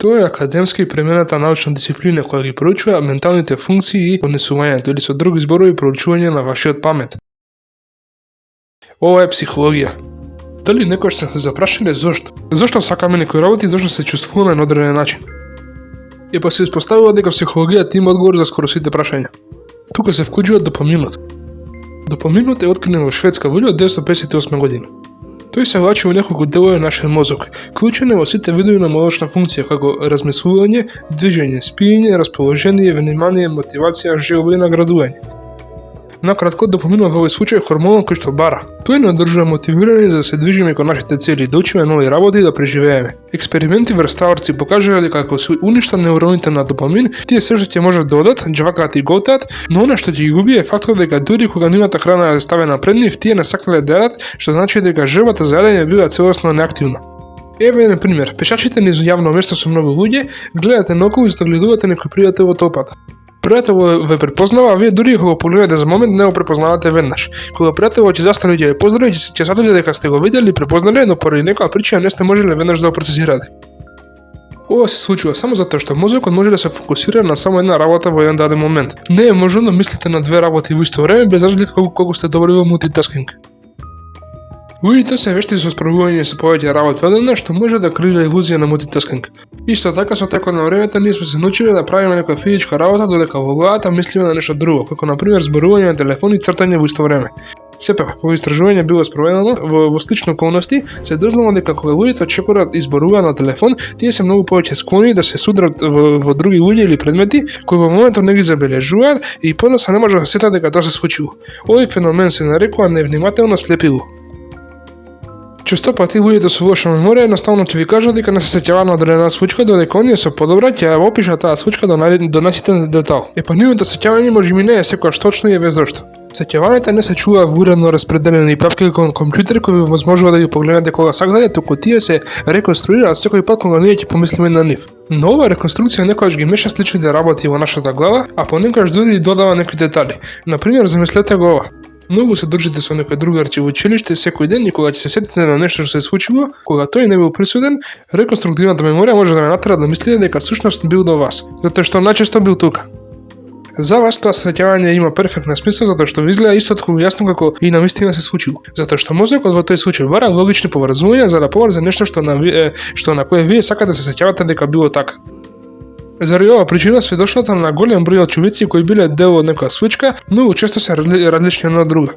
Тоа е академска и премената научна дисциплина која ги проучува менталните функции и однесувањето или со други зборови проучување на вашиот памет. Ова е психологија. Дали некојаш се запрашале зошто? Зошто сакаме некои работи и зошто се чувствуваме на одреден начин? И па се испоставува дека психологијата има одговор за скоро сите прашања. Тука се вклучува допаминот. Допаминот е открен во Шведска во 1958 година. Тој се влачи во неколку делови на нашиот мозок, вклучен е во сите видови на мозочна функција, како размислување, движење, спиење, расположение, внимание, мотивација, желба и наградување. Накратко, допаминот во овој случај е хормонот кој што бара. Тој не одржува мотивирани за да се движиме кон нашите цели, да учиме нови работи и да преживееме. Експерименти врз ставарци покажале дека ако се уништат неуроните на допамин, тие се што ќе можат да одат, џвакаат и голтаат, но она што ќе ги губи е фактот дека дури кога нивната храна е ставена пред нив, тие не сакале да јадат, што значи дека желбата за јадење била целосно неактивна. Еве еден пример. Пешачите низ јавно место со многу луѓе, гледате наоколу и загледувате некој пријател во толпата. Пријателот ве препознава, а вие дури кога погледнете за момент не го препознавате веднаш. Кога пријателот ќе застане и ќе ве поздрави, ќе сватите дека сте го видели и препознале, но поради некоја причина не сте можеле веднаш да го процесирате. Ова се случува само затоа што мозокот може да се фокусира на само една работа во еден даден момент. Не е можно да мислите на две работи во исто време без разлика колку сте добри во мултитаскинг. Луѓето се вешти со справување со повеќе работи одеднаш, што може да креира илузија на мултитаскинг. Исто така со текот на времето ние сме се научиле да правиме некоја физичка работа додека во главата мислиме на нешто друго, како на пример зборување на телефон и цртање во исто време. Сепак, кога истражување било спроведено во слични околности, се дознало дека кога луѓето чекорат и зборуваат на телефон, тие се многу повеќе склони да се судрат во други луѓе или предмети кои во моментот не ги забележуваат и подоцна не може да се сетат дека тоа се случило. Овој феномен се нарекува невнимателно слепило. Често пати луѓето со лоша меморија едноставно ќе ви кажат дека не се сеќаваат на одредена случка, додека оние со подобра ќе ја опишат таа случка до најситен детал. Нивното сеќавање можеби не е секогаш точно и е без зошто. Сеќавањата не се чуваат во уредно распределени папки кон компјутер кои ви возможува да ги погледнете кога сакате, туку тие се реконструираат секој пат кога ние ќе помислиме на нив. Но ова реконструкција некогаш ги меша сличните работи во нашата глава, а понекогаш дури и додава некои детали. Например, замислете го ова. Многу се држите со некој другарче во училиште секој ден и кога ќе се сетите на нешто што се случило, кога тој не бил присутен, реконструктивната меморија може да ве натера да мислите дека всушност бил до вас, затоа што најчесто бил тука. За вас тоа сеќавање има перфектна смисла затоа што ви изгледа исто така јасно како и навистина се случило. Затоа што мозокот во тој случај бара логични поврзувања за да поврзе нешто што на кое вие сакате да се сеќавате дека било така. Заради ова причина сведоштвата на голем број очевидци кои биле дел од некоја случка многу често се различни една од друга.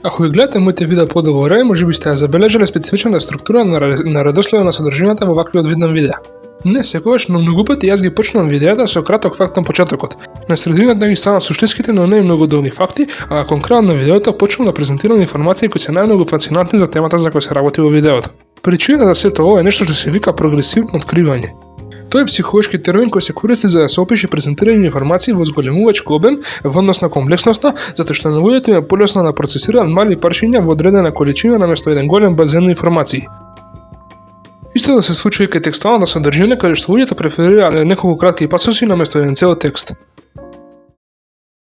Ако ги гледате моите видеа подолго време, можеби сте ја забележале специфичната структура на редоследот на содржината во ваквиот вид на видеа. Не секогаш, но многу пати јас ги почнувам видеата со краток факт на почетокот. На средината ги станат суштинските, но не многу долги факти, а кон крајот на видеото почнувам да презентирам информации кои се најмногу фасцинантни за темата за која се работи во видеото. Причината за сето ова е нешто што се вика прогресивно откривање. Тој е психолошки термин кој се користи за да се опише презентирање информации во зголемувачки обем во однос на комплексноста, затоа што на луѓето им е полесно да процесираат мали парчиња во одредена количина наместо еден голем базен на информации. Исто да се случи и кај текстуалната содржина, каде што луѓето преферираат неколку кратки пасоси наместо еден цел текст.